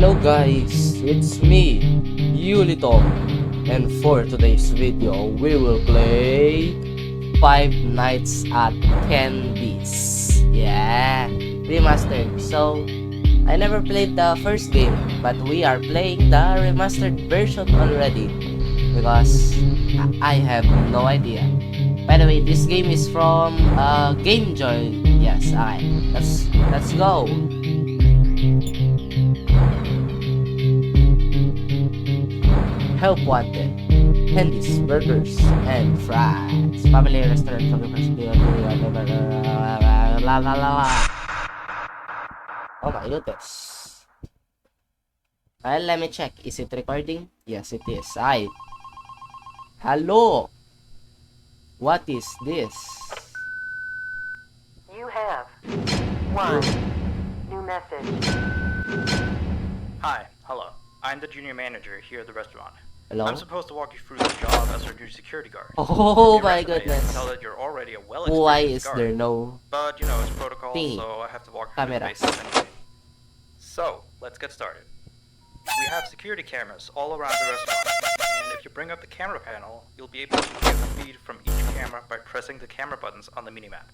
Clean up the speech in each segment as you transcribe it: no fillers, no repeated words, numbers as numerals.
Hello guys, it's me, Yulitong, and for today's video, we will play Five Nights at Candy's. Yeah, remastered. So, I never played the first game, but we are playing the remastered version already because I have no idea. By the way, this game is from GameJoy. Yes, okay. Let's go. Help wanted. Candies, burgers, and fries. Family restaurant from the first day. La la la la. Oh my goodness. Well, let me check. Is it recording? Yes, it is. Hello. What is this? You have one new message. Hi, hello. I'm the junior manager here at the restaurant. Hello? I'm supposed to walk you through the job as our new security guard. Oh Your my resume goodness. Tell that you're already a Why well-experienced is guard. there no But you know, it's protocol, thingy? so I have to walk you through the Cameras. basics anyway. So, let's get started. We have security cameras all around the restaurant, and if you bring up the camera panel, you'll be able to view the feed from each camera by pressing the camera buttons on the minimap.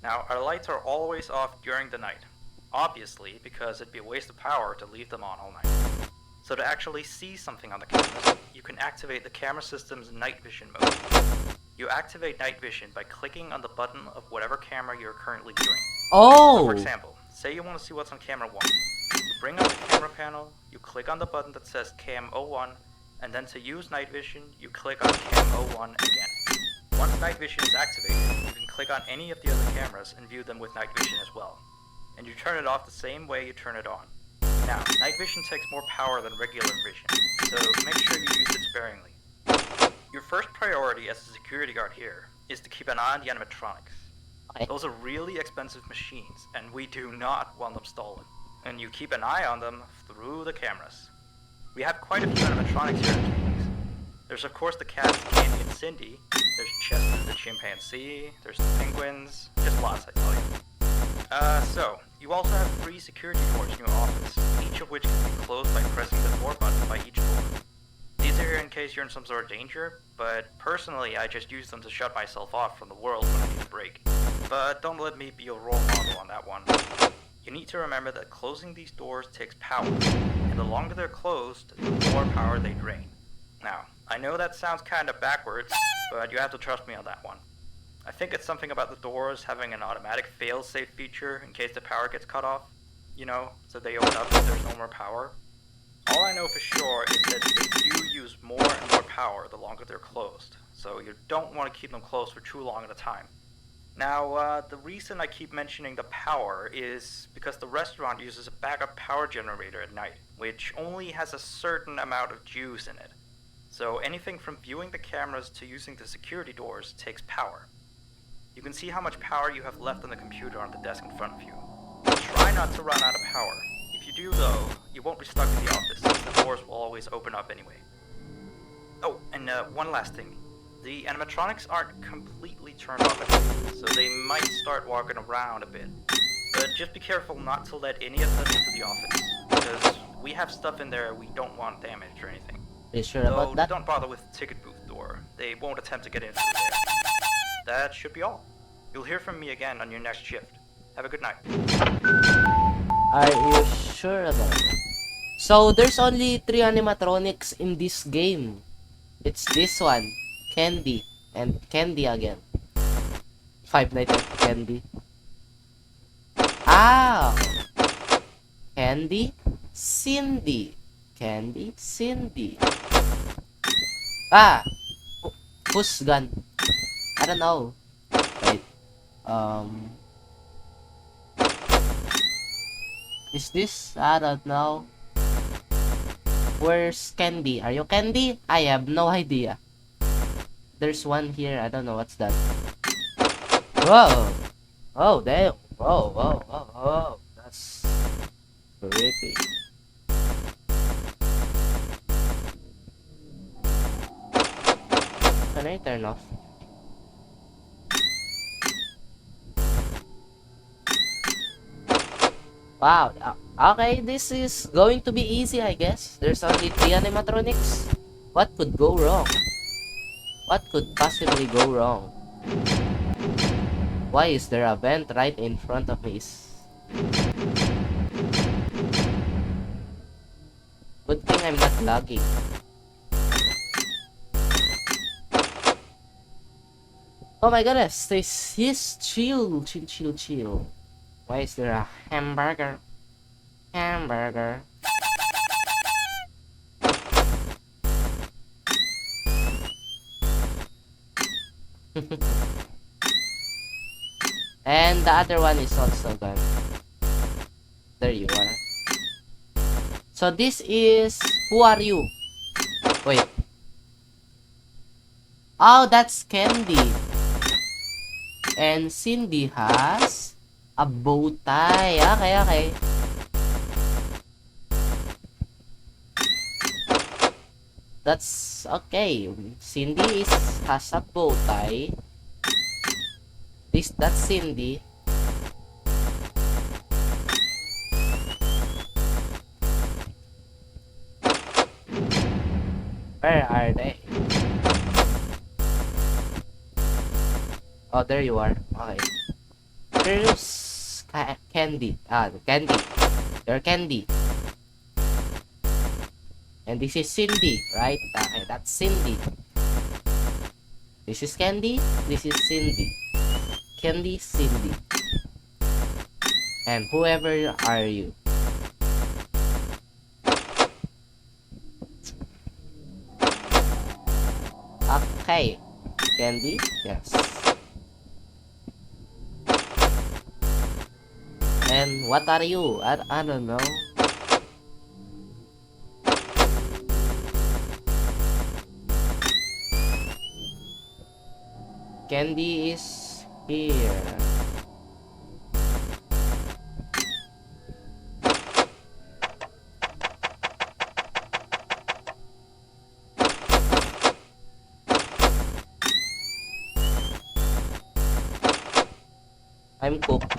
Now, our lights are always off during the night, obviously because it'd be a waste of power to leave them on all night. So to actually see something on the cameras, you can activate the camera system's night vision mode. You activate night vision by clicking on the button of whatever camera you're currently viewing. So Oh! for example, say you want to see what's on camera 1. You bring up the camera panel, you click on the button that says Cam 01, and then to use night vision, you click on Cam 01 again. Once night vision is activated, you can click on any of the other cameras and view them with night vision as well. And you turn it off the same way you turn it on. Now, night vision takes more power than regular vision, so make sure you use it sparingly. Your first priority as a security guard here is to keep an eye on the animatronics. Okay. Those are really expensive machines, and we do not want them stolen. And you keep an eye on them through the cameras. We have quite a few animatronics here at Candy's. There's of course the cats Candy and Cindy, there's Chester the chimpanzee, there's the penguins, just lots I tell you. So, you also have 3 security doors in your office, each of which can be closed by pressing the door button by each door. These are here in case you're in some sort of danger, but personally I just use them to shut myself off from the world when I need a break. But don't let me be a role model on that one. You need to remember that closing these doors takes power, and the longer they're closed, the more power they drain. Now, I know that sounds kinda backwards, but you have to trust me on that one. I think it's something about the doors having an automatic fail-safe feature in case the power gets cut off. You know, so they open up if there's no more power. All I know for sure is that they do use more and more power the longer they're closed, so you don't want to keep them closed for too long at a time. Now, the reason I keep mentioning the power is because the restaurant uses a backup power generator at night, which only has a certain amount of juice in it. So anything from viewing the cameras to using the security doors takes power. You can see how much power you have left on the computer on the desk in front of you. Try not to run out of power. If you do though, you won't be stuck in the office since the doors will always open up anyway. Oh, and one last thing. The animatronics aren't completely turned off at night, so they might start walking around a bit. But just be careful not to let any of them into the office, because we have stuff in there we don't want damaged or anything. Are you sure about that? Don't bother with the ticket booth door. They won't attempt to get in through there. That should be all. You'll hear from me again on your next shift. Have a good night. Are you sure about that? So, there's only 3 animatronics in this game. It's this one, Candy, and Candy again. Five Nights at Candy. Ah! Candy, Cindy. Candy, Cindy. Ah! Whose gun? I don't know. Wait. Is this? I don't know. Where's Candy? Are you Candy? I have no idea. There's one here. I don't know what's that. Whoa! Oh, damn. Whoa, whoa, whoa, whoa. That's creepy. Can I turn off? Wow. Okay, this is going to be easy, I guess. There's only 3 animatronics. What could go wrong? What could possibly go wrong? Why is there a vent right in front of me? Good thing I'm not lagging. Oh my goodness, this is chill. Why is there a hamburger? Hamburger. And the other one is also gone. There you are. So this is... Who are you? Wait. Oh, that's Candy. And Cindy has a bow tie. Okay. That's okay. Cindy has a bow tie. That's Cindy. Where are they? Oh, there you are. Okay. Here's Candy. Candy. You're Candy. And this is Cindy, right? Okay, that's Cindy. This is Candy. This is Cindy. Candy, Cindy. And whoever are you? Okay. Candy? Yes. And what are you? I don't know. Candy is here. I'm cooked.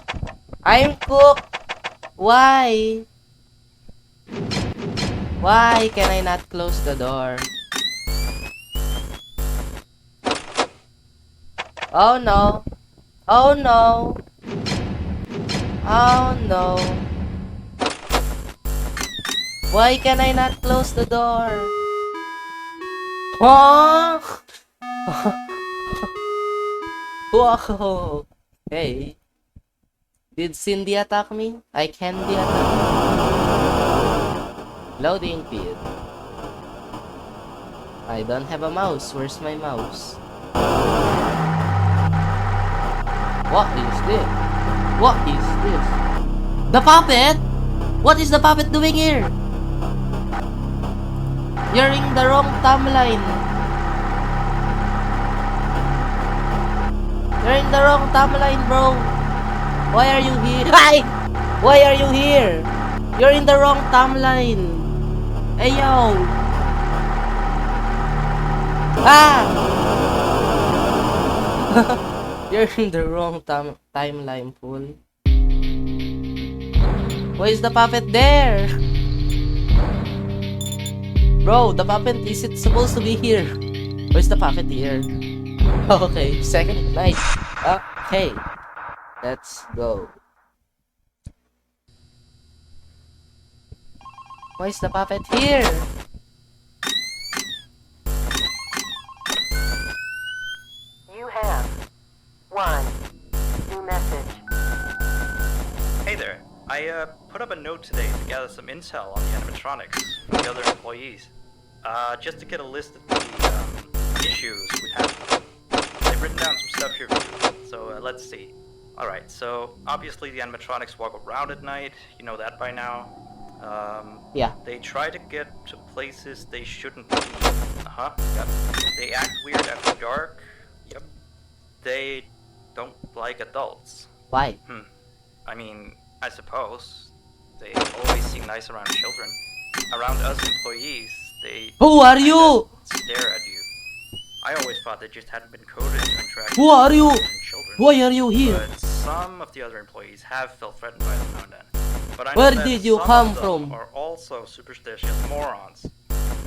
I'm cooked! Why? Why can I not close the door? Oh no. Oh no. Oh no. Why can I not close the door? Oh! Whoa. Hey. Did Cindy attack me? I Candy attack me. Loading feed. I don't have a mouse. Where's my mouse? What is this? What is this? The puppet? What is the puppet doing here? You're in the wrong timeline. You're in the wrong timeline, bro. Why are you here? Hi! Why are you here? You're in the wrong timeline. Hey, yo. Ah! You're in the wrong timeline, fool. Why is the puppet there? Bro, the puppet isn't supposed to be here. Where's the puppet here? Okay, second night. Okay. Let's go. Why is the puppet here? You have one new message. Hey there. I put up a note today to gather some intel on the animatronics from the other employees. Just to get a list of the issues we have. I've written down some stuff here for you. So let's see. Alright, so obviously the animatronics walk around at night. You know that by now. Yeah. They try to get to places they shouldn't be. Yep. They act weird after dark. Yep. They don't like adults. Why? I mean, I suppose. They always seem nice around children. Around us employees, they... Who are you? ...stare at you. I always thought they just hadn't been coded to interact Who are you? with children. Why are you here? But some of the other employees have felt threatened by them now and then. but I know Where that did you some come of them from? are also superstitious morons.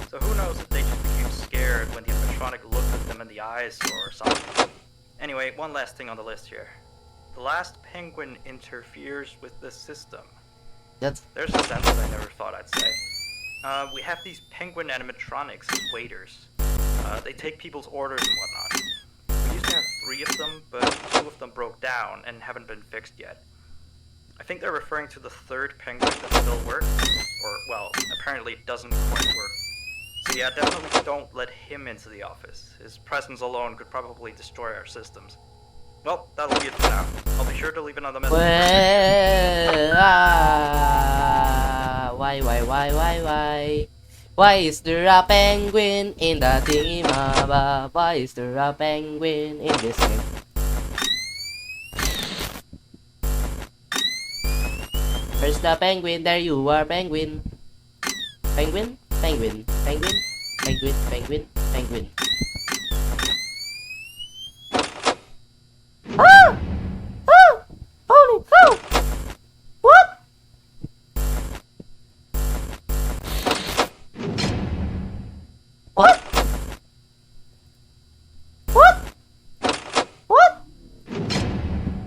So who knows if they just became scared when the animatronic looked at them in the eyes or something. Anyway, one last thing on the list here. The last penguin interferes with the system. That's There's a sentence I never thought I'd say. We have these penguin animatronics as waiters. They take people's orders and whatnot. We used to have 3 of them, but 2 of them broke down and haven't been fixed yet. I think they're referring to the 3rd penguin that still works, or, well, apparently it doesn't quite work. So yeah, definitely don't let him into the office. His presence alone could probably destroy our systems. Well, that'll be it for now. I'll be sure to leave another message. well, why? Why is there a penguin in the thingamabab? Why is there a penguin in this game? Where's the penguin? There you are, penguin. Penguin? Penguin. Penguin? Penguin? Penguin? Penguin. Ah! Ah! Holy cow! What? What? What? What?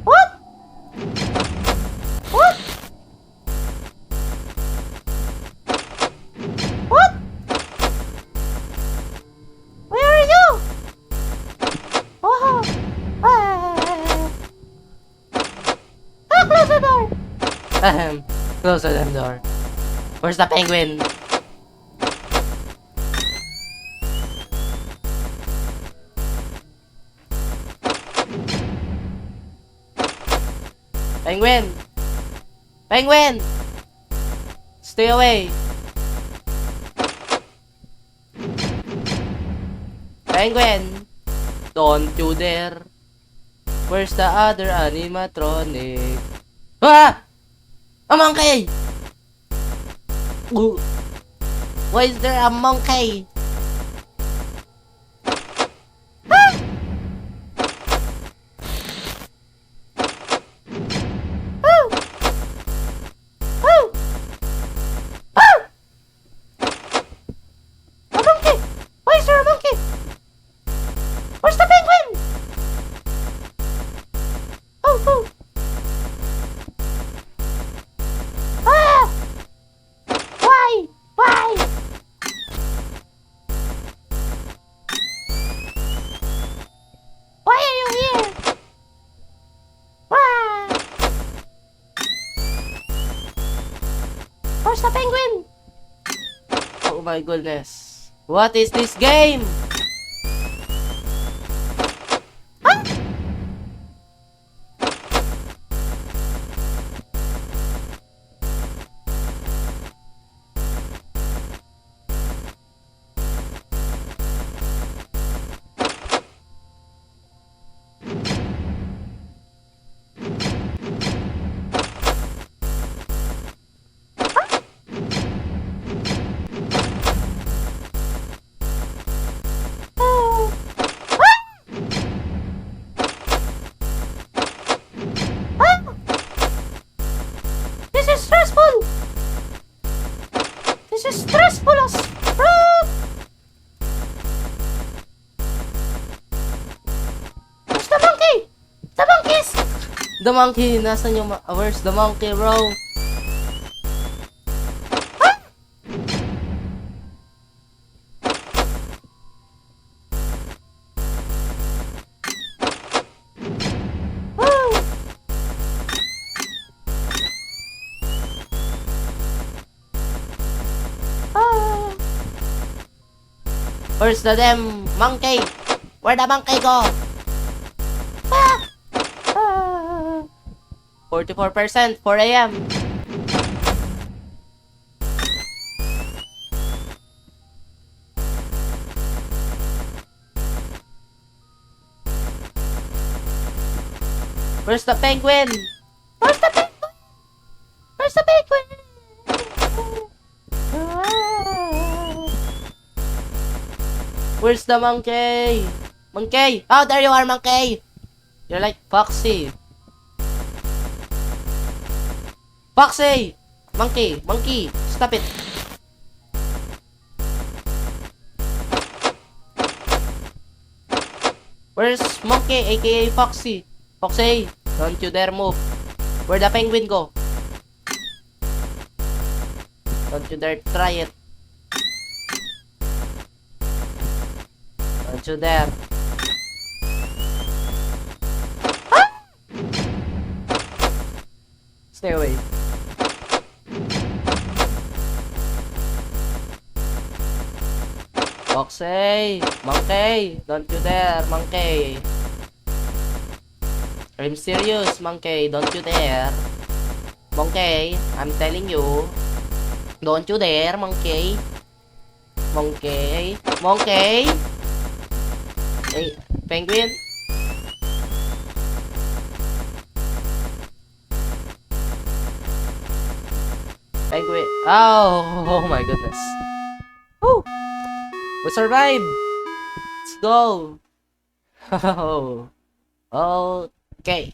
What? What? What? Where are you? Oh! Close the door! Close the damn door. Where's the penguin? Penguin! Penguin! Stay away! Penguin! Don't you dare! Where's the other animatronic? Ah! A monkey! Ooh. Why is there a monkey? Ah! Oh! Oh! Oh! A monkey! Why is there a monkey? Where's the penguin? Oh, oh! Ah! Why? Why? Why are you here? Why? Where's the penguin? Oh my goodness. What is this game? Huh? Oh. Ah! Ah! This is stressful. This is stressful as crap. Where's the monkey? The monkeys. The monkey. Nasaan yung where's the monkey, bro? Ah! Oh. Ah. Where's the damn monkey? Where the monkey go? Ah! Ah! 44%, 4 a.m. Where's the penguin? Where's the penguin? Where's the penguin? Ah. Where's the monkey? Monkey! Oh, there you are, monkey! You're like Foxy. Foxy! Monkey! Monkey! Stop it! Where's Monkey, aka Foxy? Foxy! Don't you dare move! Where'd the penguin go? Don't you dare try it! Don't you dare! Stay away. Foxy! Monkey! Don't you dare, Monkey! I'm serious, Monkey. Don't you dare. Monkey, I'm telling you. Don't you dare, Monkey. Monkey. Monkey! Hey, penguin? Penguin. Oh, oh my goodness. Woo! We survived! Let's go! Oh, okay.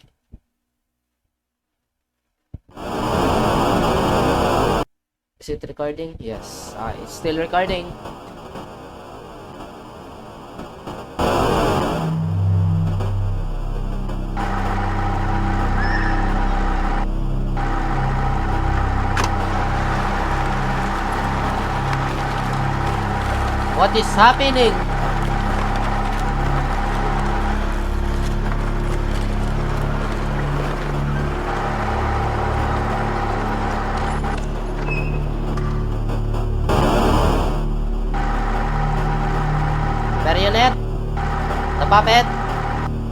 Is it recording? Yes. It's still recording. What is happening? Marionette? The puppet?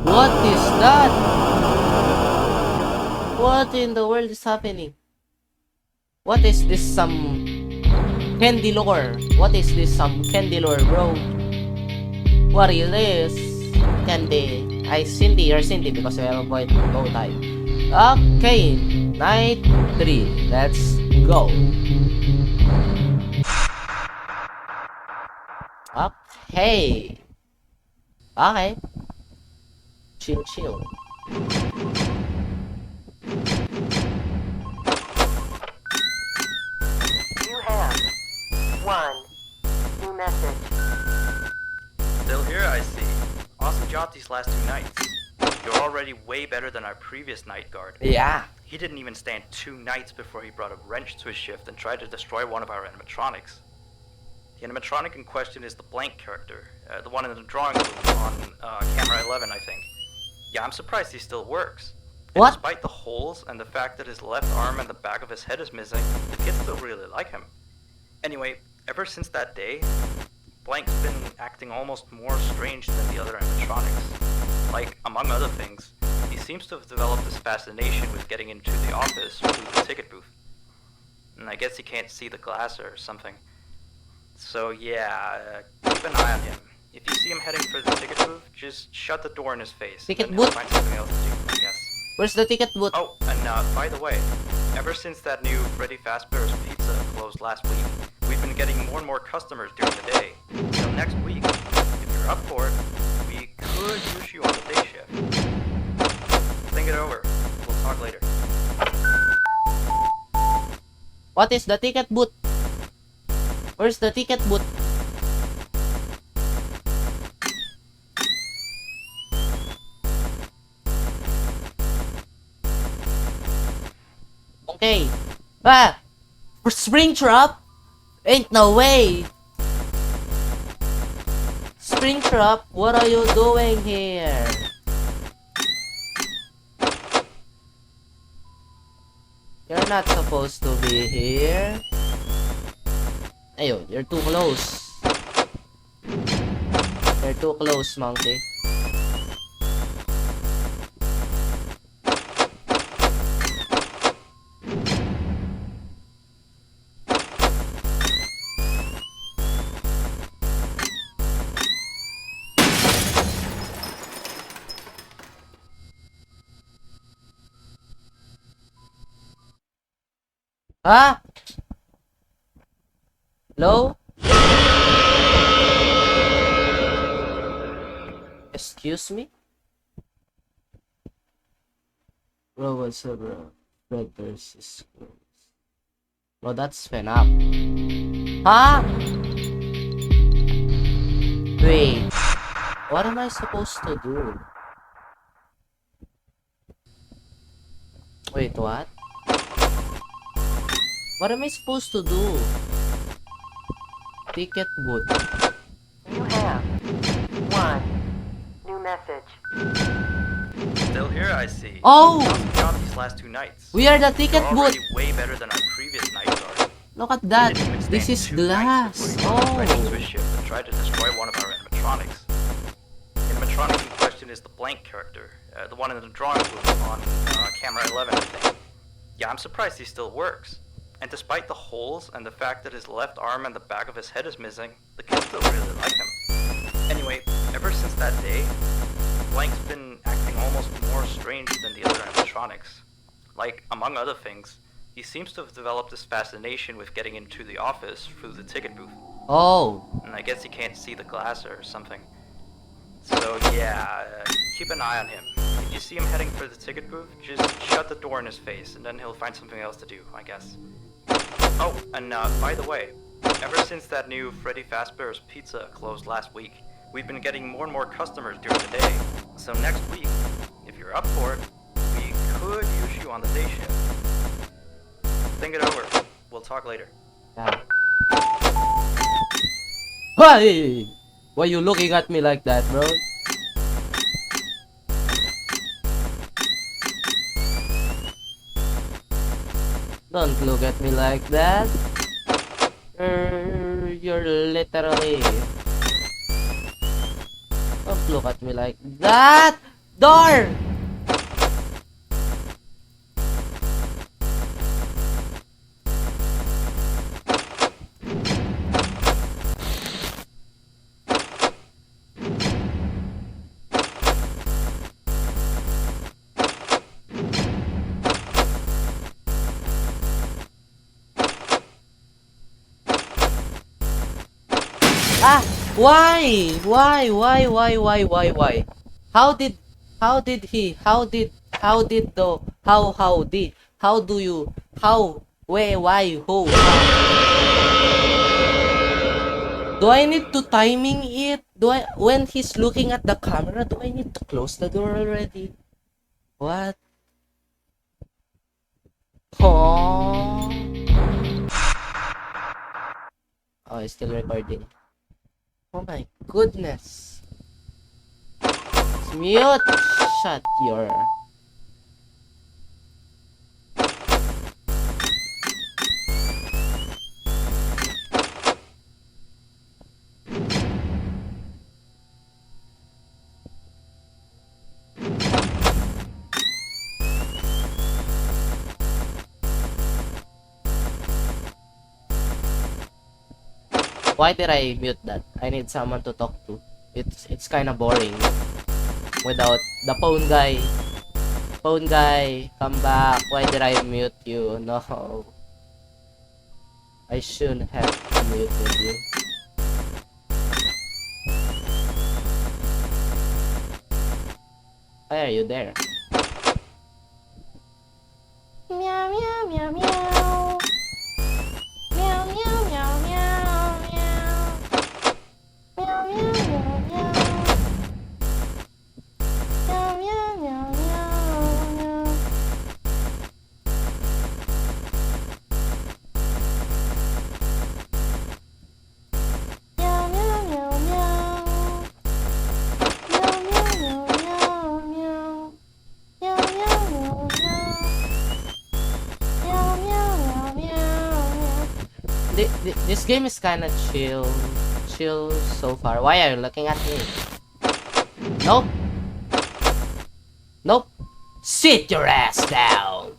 What is that? What in the world is happening? What is this, some candy lore? What is this, some candy lore, bro? What is this? Candy. Cindy or Cindy because we have a bow tie. Okay, night 3. Let's go. Okay. Okay. Chill, chill. You have one new message. Still here, I see. Awesome job these last 2 nights. You're already way better than our previous night guard. Yeah. He didn't even stand 2 nights before he brought a wrench to his shift and tried to destroy one of our animatronics. The animatronic in question is the Blank character, the one in the drawing room on camera 11, I think. Yeah, I'm surprised he still works. And What? despite the holes and the fact that his left arm and the back of his head is missing, the kids still really like him. Anyway, ever since that day, Blank's been acting almost more strange than the other animatronics. Like, among other things, he seems to have developed this fascination with getting into the office through the ticket booth. And I guess he can't see the glass or something. So yeah, keep an eye on him. If you see him heading for the ticket booth, just shut the door in his face. Ticket and he'll booth? find something else to do, I guess. Where's the ticket booth? Oh, and by the way, ever since that new Freddy Fazbear's Pizza closed last week, we've been getting more and more customers during the day. So next week, if you're up for it, we could use you on the day shift. Think it over. We'll talk later. What is the ticket booth? Where's the ticket booth? Okay. Ah! For Springtrap? Ain't no way! Springtrap, what are you doing here? You're not supposed to be here. Ayun, you're too close. You're too close, monkey. Ah! Hello? Excuse me? Bro, what's up, bro? Red versus Scrolls. Oh, that's FNAF. Huh? Wait. What am I supposed to do? Wait, what? What am I supposed to do? Ticket booth. You have one new message. Still here, I see. Oh! Awesome job these last 2 nights. We are the You're ticket booth. already way better than our previous nights are. Look at that. You didn't even This stand is 2 glass. nights before you went into a Oh. ship and tried to destroy one of our animatronics. The animatronic in question is the blank character, the one in the drawing booth on camera 11, I think. Yeah, I'm surprised he still works. And despite the holes and the fact that his left arm and the back of his head is missing, the kids still really like him. Anyway, ever since that day, Blank's been acting almost more strange than the other animatronics. Like, among other things, he seems to have developed this fascination with getting into the office through the ticket booth. Oh. And I guess he can't see the glass or something. So yeah, keep an eye on him. If you see him heading for the ticket booth, just shut the door in his face, and then he'll find something else to do, I guess. Oh, and by the way, ever since that new Freddy Fazbear's Pizza closed last week, we've been getting more and more customers during the day. So next week, if you're up for it, we could use you on the day shift. Think it over. We'll talk later. Yeah. Hey! Why you looking at me like that, bro? Don't look at me like that. You're literally... Don't look at me like that! Door! Ah, why? Why? How did where, why, who? Do I need to timing it? When he's looking at the camera, do I need to close the door already? What? Oh. Oh, it's still recording. Oh my goodness. Mute. Shut your... Why did I mute that? I need someone to talk to. It's kind of boring without the phone guy. Phone guy, come back. Why did I mute you? No. I shouldn't have muted you. Why are you there? Meow meow meow meow. Meow meow meow meow meow. Meow meow meow meow. Meow meow meow meow. Meow meow meow meow. Meow meow meow meow meow. Meow meow meow meow. Meow meow meow meow. This game is kind of chill so far. Why are you looking at me? Nope. Nope. Sit your ass down.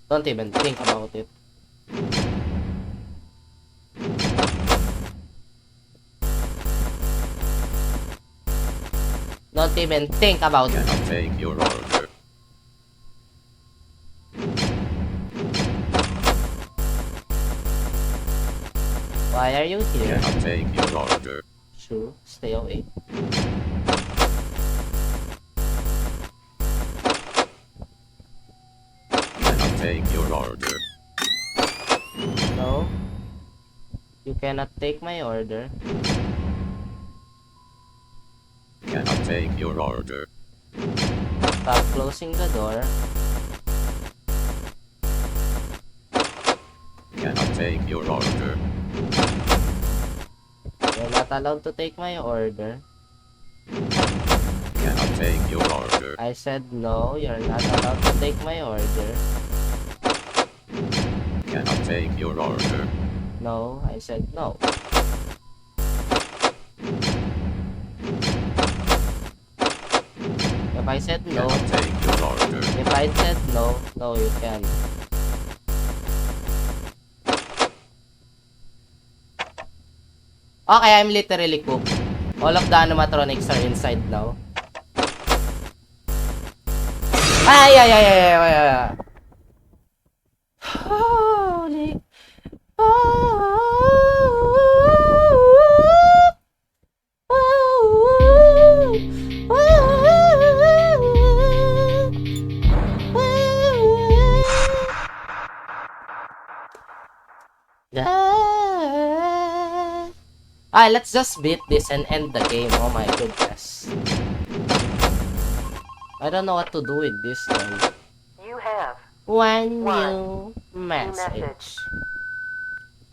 Don't even think about it. Don't even think about it. Cannot take your order. Why are you here? Can I take your order? Sure, stay away. Can I take your order? No. You cannot take my order. Can I take your order? Stop closing the door. Can I take your order? You're not allowed to take my order. Can I take your order? I said no, you're not allowed to take my order. Can I take your order? No, I said no. If I said no, Can I take your order? if I said no, no you can't. Okay, I'm literally cooked. All of the animatronics are inside now. Ay, ay, ay, ay, ay, ay, ay. Holy. Alright, let's just beat this and end the game. Oh my goodness. I don't know what to do with this one. You have One One new message. message.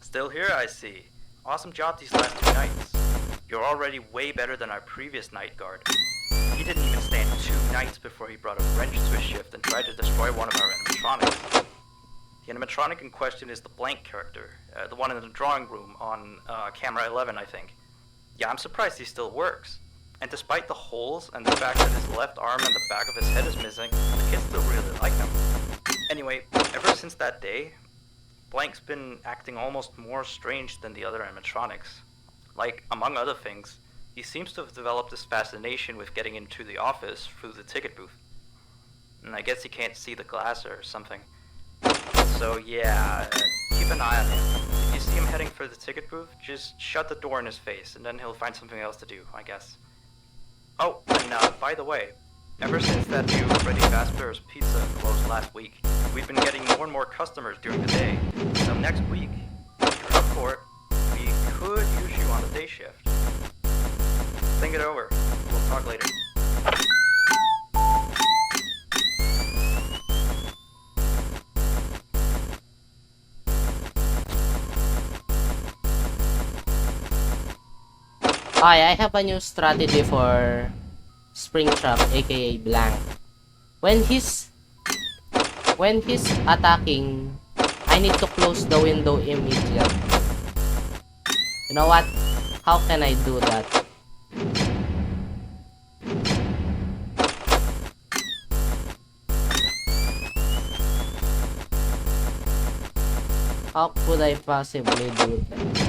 Still here, I see. Awesome job these last 2 nights. You're already way better than our previous night guard. He didn't even stand 2 nights before he brought a wrench to his shift and tried to destroy one of our animatronics. The animatronic in question is the Blank character, the one in the drawing room on camera 11, I think. Yeah, I'm surprised he still works. And despite the holes and the fact that his left arm and the back of his head is missing, the kids still really like him. Anyway, ever since that day, Blank's been acting almost more strange than the other animatronics. Like, among other things, he seems to have developed this fascination with getting into the office through the ticket booth. And I guess he can't see the glass or something. So yeah, keep an eye on him. If you see him heading for the ticket booth, just shut the door in his face, and then he'll find something else to do, I guess. Oh, and by the way, ever since that new Freddy Fazbear's Pizza closed last week, we've been getting more and more customers during the day. So next week, if you're up for it, we could use you on the day shift. Think it over. We'll talk later. Hi, I have a new strategy for Springtrap, aka Blank. When he's attacking, I need to close the window immediately. You know what? How can I do that? How could I possibly do that?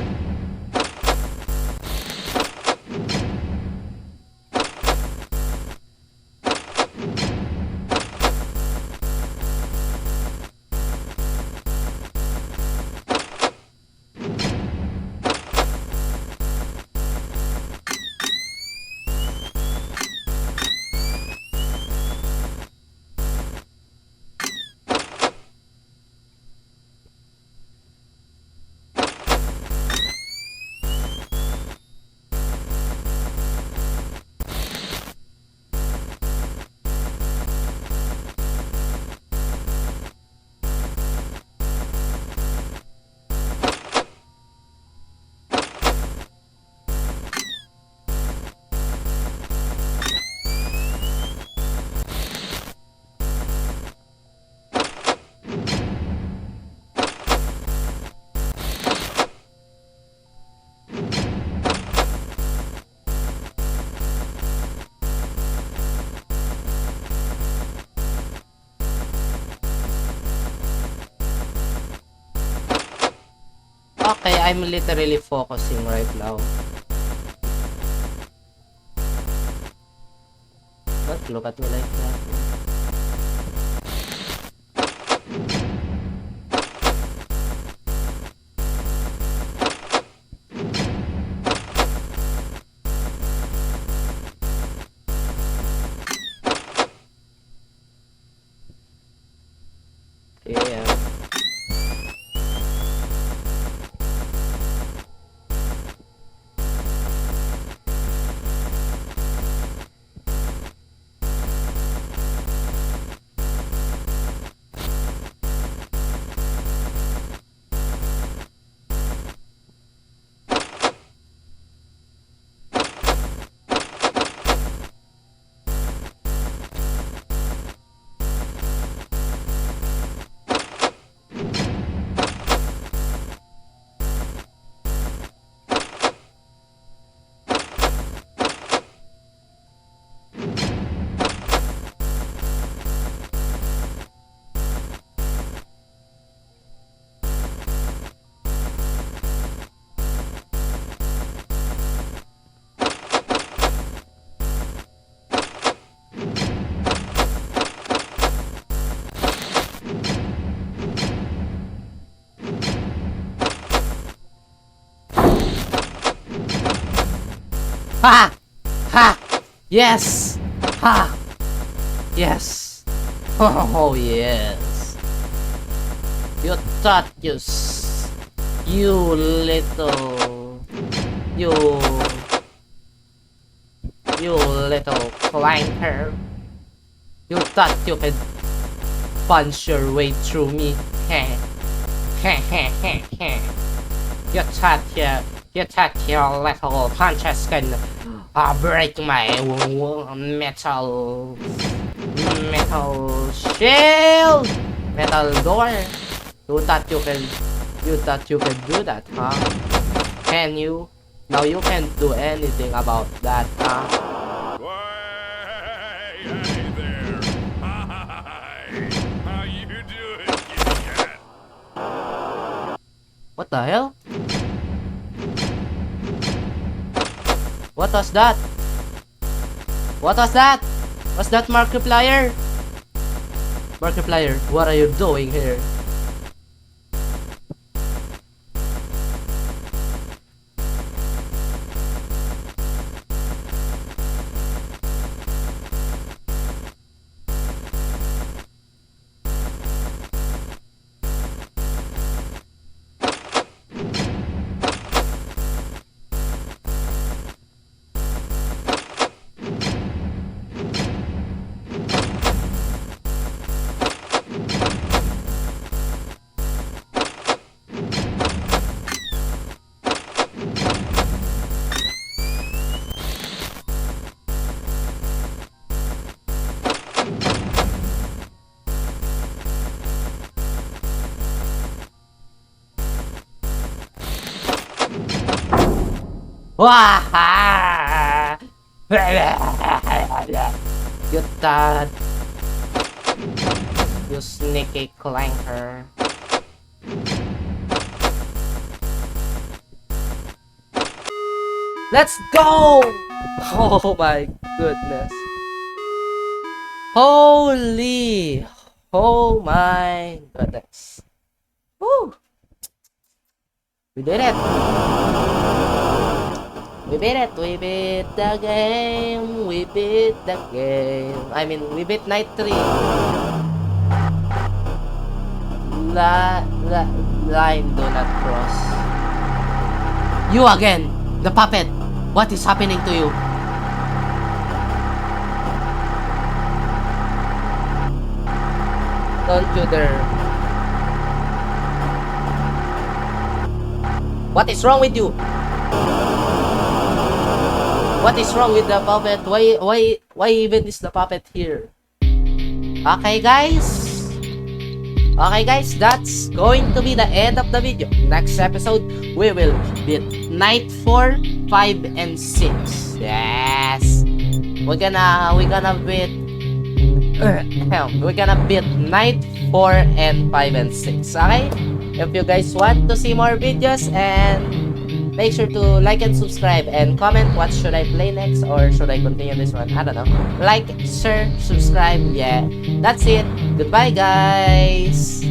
Okay, I'm literally focusing right now. Don't look at me like that. Ha! Ha! Yes! Ha! Yes! Oh, yes! You thought you little... You little clanker. You thought you could punch your way through me. Heh. Heh heh heh heh. You thought your little punches can break my metal shield, metal door. You thought you can do that, huh? Can you? Now you can't do anything about that, huh? Hey there. Hi. How you doing, kitty cat? What the hell? What was that? What was that? Was that Markiplier? Markiplier, what are you doing here? Wah! You thought, you sneaky clanker. Let's go! Oh my goodness. Holy! Oh my goodness. Woo! We did it! We beat it! We beat the game! We beat the game! I mean, we beat Night 3! Line do not cross. You again! The puppet! What is happening to you? Don't you dare! What is wrong with you? What is wrong with the puppet? Why even is the puppet here? Okay guys, that's going to be the end of the video. Next episode, we will beat Night 4, 5, and 6. Yes, we're gonna beat Night 4 and 5 and 6. Okay, if you guys want to see more videos, and make sure to like and subscribe and comment what should I play next, or should I continue this one? I don't know. Like, share, subscribe. Yeah, that's it. Goodbye guys.